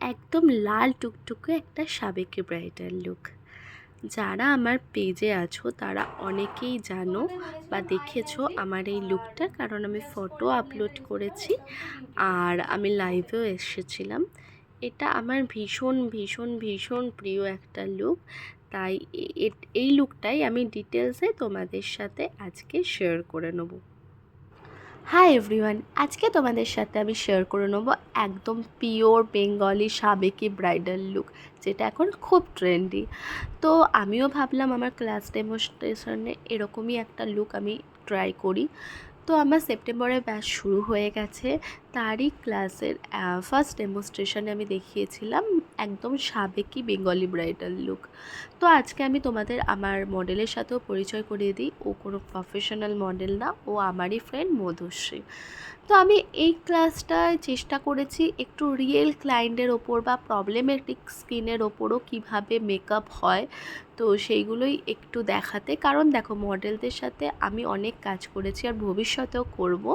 একদম লাল টুকটুকে একটা সাবেকি ব্রাইডাল লুক। যারা আমার পেজে আছো তারা অনেকেই জানো বা দেখেছো আমার এই লুকটা, কারণ আমি ফটো আপলোড করেছি আর আমি লাইভেও এসেছিলাম। এটা আমার ভীষণ ভীষণ ভীষণ প্রিয় একটা লুক। তাই এই লুকটাই আমি ডিটেলসে তোমাদের সাথে আজকে শেয়ার করে নেব। হাই এভরিওয়ান, আজকে তোমাদের সাথে আমি শেয়ার করে নেবো একদম পিওর বেঙ্গলি সাবেকি ব্রাইডাল লুক, যেটা এখন খুব ট্রেন্ডি। তো আমিও ভাবলাম আমার ক্লাস ডেমনস্ট্রেশনে এরকমই একটা লুক আমি ট্রাই করি। তো আমার সেপ্টেম্বরে ব্যাচ শুরু হয়ে গেছে, তারই ক্লাসের ফার্স্ট ডেমনস্ট্রেশনে আমি দেখিয়েছিলাম একদম সাবেকি বেঙ্গলি ব্রাইডাল লুক। তো আজকে আমি তোমাদের আমার মডেলের সাথেও পরিচয় করিয়ে দিই। ও কোনো প্রফেশনাল মডেল না, ও আমারই ফ্রেন্ড মধুশ্রী। তো আমি এই ক্লাসটায় চেষ্টা করেছি একটু রিয়েল ক্লায়েন্টের ওপর বা প্রবলেমেটিক স্কিনের ওপরও কীভাবে মেকআপ হয়, তো সেইগুলোই একটু দেখাতে। কারণ দেখো, মডেলদের সাথে আমি অনেক কাজ করেছি আর ভবিষ্যতেও করব,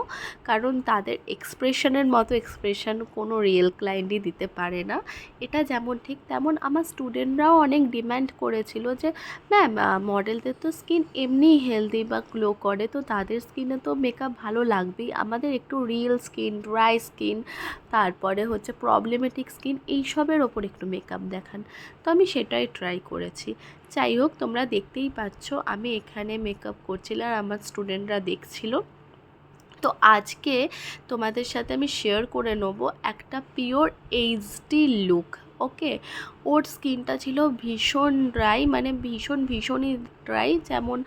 কারণ তাদের এক্সপ্রেশনের মতো এক্সপ্রেশন কোনো রিয়েল ক্লায়েন্টই দিতে পারে না। এটা যেমন ঠিক তেমন আমার স্টুডেন্টরাও অনেক ডিম্যান্ড করেছিল যে ম্যাম, মডেলদের তো স্কিন এমনিই হেলদি বা গ্লো করে, তো তাদের স্কিনে তো মেকআপ ভালো লাগবেই, আমাদের একটু রিয়েল স্কিন, ড্রাই স্কিন, তারপরে হচ্ছে প্রবলেমেটিক স্কিন, এইসবের ওপর একটু মেকআপ দেখান। তো আমি সেটাই ট্রাই করেছি। যাই হোক, তোমরা দেখতেই পাচ্ছ আমি এখানে মেকআপ করছিলাম আর আমার স্টুডেন্টরা দেখছিল। তো আজকে তোমাদের সাথে আমি শেয়ার করে নেব একটা পিওর এইচডি লুক। ওকে, ওর স্কিনটা ছিল ভীষণ ড্রাই, মানে ভীষণই ড্রাই, যেমন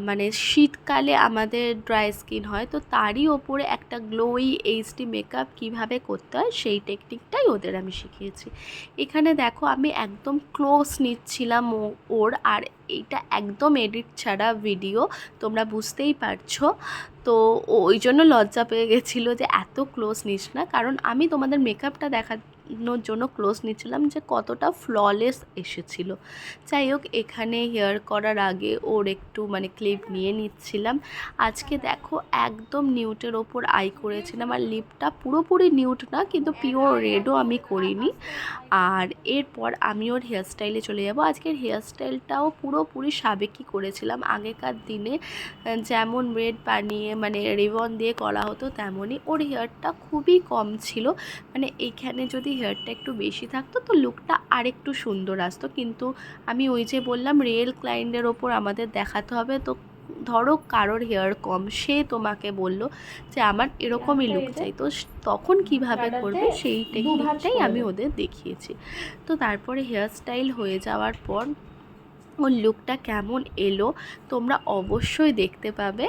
মানে শীতকালে আমাদের ড্রাই স্কিন হয়, তো তারই ওপরে একটা গ্লোই এইচডি মেকআপ কীভাবে করতে হয় সেই টেকনিকটাই ওদের আমি শিখিয়েছি। এখানে দেখো আমি একদম ক্লোজ নিচ্ছিলাম ওর, আর এইটা একদম এডিট ছাড়া ভিডিও, তোমরা বুঝতেই পারছো। তো ওই জন্য লজ্জা পেয়ে গেছিলো যে এত ক্লোজ নিস না, কারণ আমি তোমাদের মেকআপটা দেখানোর জন্য ক্লোজ নিচ্ছিলাম যে কতটা ফ্ললেস এসেছিলো। যাই হোক, এখানে হেয়ার করার আগে ওর একটু মানে ক্লিপ নিয়ে নিচ্ছিলাম। আজকে দেখো একদম নিউটের ওপর আই করেছিলাম, আর লিপটা পুরোপুরি নিউট না, কিন্তু পিওর রেডও আমি করিনি। আর এরপর আমি ওর হেয়ারস্টাইলে চলে যাব। আজকের হেয়ারস্টাইলটাও পুরোপুরি সাবেকি করেছিলাম, আগেকার দিনে যেমন রেড বানিয়ে মানে রিবন দিয়ে করা হতো তেমনই। ওর হেয়ারটা খুবই কম ছিল, মানে এইখানে যদি হেয়ারটা একটু বেশি থাকতো তো লুকটা আরেকটু সুন্দর আসতো, কিন্তু আমি ওই যে বললাম রিয়েল ক্লায়েন্টের ওপর আমাদের দেখাতে হবে। তো ধরো কারোর হেয়ার কম, সে তোমাকে বলল যে আমার এরকমই লুক চাই, তো তখন কিভাবে করবে সেই টেকনিকটাই আমি ওদের দেখিয়েছি। তো তারপরে হেয়ার স্টাইল হয়ে যাওয়ার পর ওর লুকটা কেমন এলো তোমরা অবশ্যই দেখতে পাবে,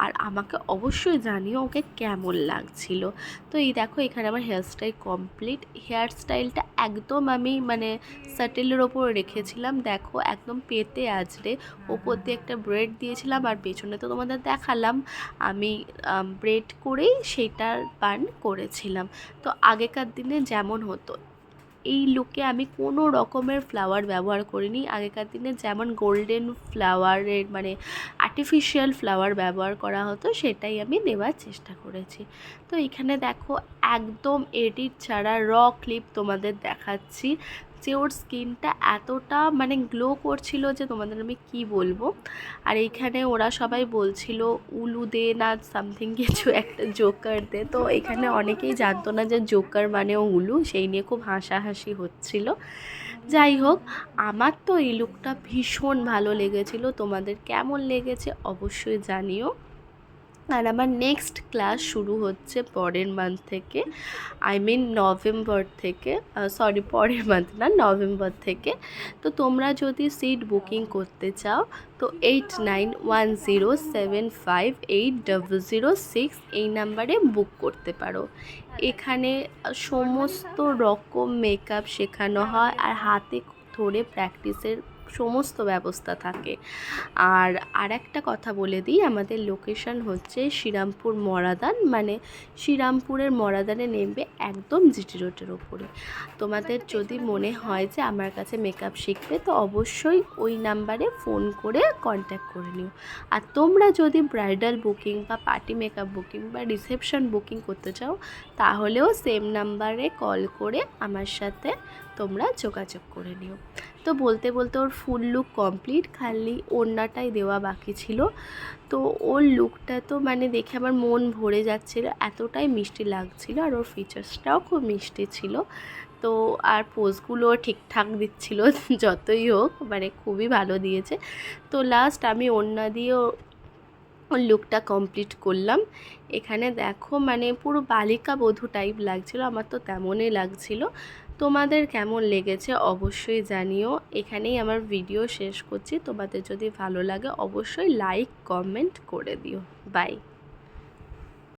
আর আমাকে অবশ্যই জানিও ওকে কেমন লাগছিল। তো এই দেখো, এখানে আমার হেয়ারস্টাইল কমপ্লিট। হেয়ার স্টাইলটা একদম আমি মানে স্যাটেলের ওপর রেখেছিলাম, দেখো একদম পেতে আজরে ওপর দিয়ে একটা ব্রেড দিয়েছিলাম, আর পেছনে তো তোমাদের দেখালাম আমি ব্রেড করেই সেইটার বান করেছিলাম। তো আগেকার দিনে যেমন হতো, এই লুকে আমি কোনো রকমের ফ্লাওয়ার ব্যবহার করিনি। আগেকার দিনে যেমন গোল্ডেন ফ্লাওয়ারের মানে আর্টিফিশিয়াল ফ্লাওয়ার ব্যবহার করা হতো, সেটাই আমি দেওয়ার চেষ্টা করেছি। তো এখানে দেখো একদম এডিট ছাড়া র ক্লিপ তোমাদের দেখাচ্ছি, যে ওর স্কিনটা এতটা মানে গ্লো করছিল যে তোমাদের আমি কি বলবো। আর এইখানে ওরা সবাই বলছিল উলু দে না সামথিং কিছু একটা, জোকার দে। তো এখানে অনেকেই জানতো না যে জোকার মানেও উলু, সেই নিয়ে খুব হাসাহাসি হচ্ছিল। যাই হোক, আমার তো এই লুকটা ভীষণ ভালো লেগেছিল, তোমাদের কেমন লেগেছে অবশ্যই জানিও। আর আমার নেক্সট ক্লাস শুরু হচ্ছে পরের মান্থ থেকে, আই মিন নভেম্বর থেকে, সরি পরের মান্থ না, নভেম্বর থেকে। তো তোমরা যদি সিট বুকিং করতে চাও তো 8910758006 এই নাম্বারে বুক করতে পারো। এখানে সমস্ত রকম মেকআপ শেখানো হয়, আর হাতে ধরে প্র্যাকটিসের সমস্ত ব্যবস্থা থাকে। আর আরেকটা কথা বলে দিই, আমাদের লোকেশন হচ্ছে শ্রীরামপুর মরাদান, মানে শ্রীরামপুরের মরাদানে নেমবে একদম জিটি রোডের ওপরে। তোমাদের যদি মনে হয় যে আমার কাছে মেকআপ শিখবে, তো অবশ্যই ওই নাম্বারে ফোন করে কন্ট্যাক্ট করে নিও। আর তোমরা যদি ব্রাইডাল বুকিং বা পার্টি মেকআপ বুকিং বা রিসেপশন বুকিং করতে চাও, তাহলেও সেম নাম্বারে কল করে আমার সাথে তোমরা যোগাযোগ করে নিও। তো বলতে বলতে ওর ফুল লুক কমপ্লিট, খালি ওড়নাটাই দেওয়া বাকি ছিল। তো ওর লুকটা তো মানে দেখে আমার মন ভরে যাচ্ছিলো, এতটাই মিষ্টি লাগছিল, আর ওর ফিচার্সটাও খুব মিষ্টি ছিল। তো আর পোজগুলো ঠিকঠাক দিচ্ছিল যতই হোক, মানে খুবই ভালো দিয়েছে। তো লাস্ট আমি ওড়না দিয়ে ওর লুকটা কমপ্লিট করলাম। এখানে দেখো মানে পুরো বালিকা বধূ টাইপ লাগছিল, আমার তো তেমনই লাগছিল। তোমাদের কেমন লেগেছে অবশ্যই জানিও। এখানেই আমার ভিডিও শেষ করছি। তোমাদের যদি ভালো লাগে অবশ্যই লাইক কমেন্ট করে দিও। বাই।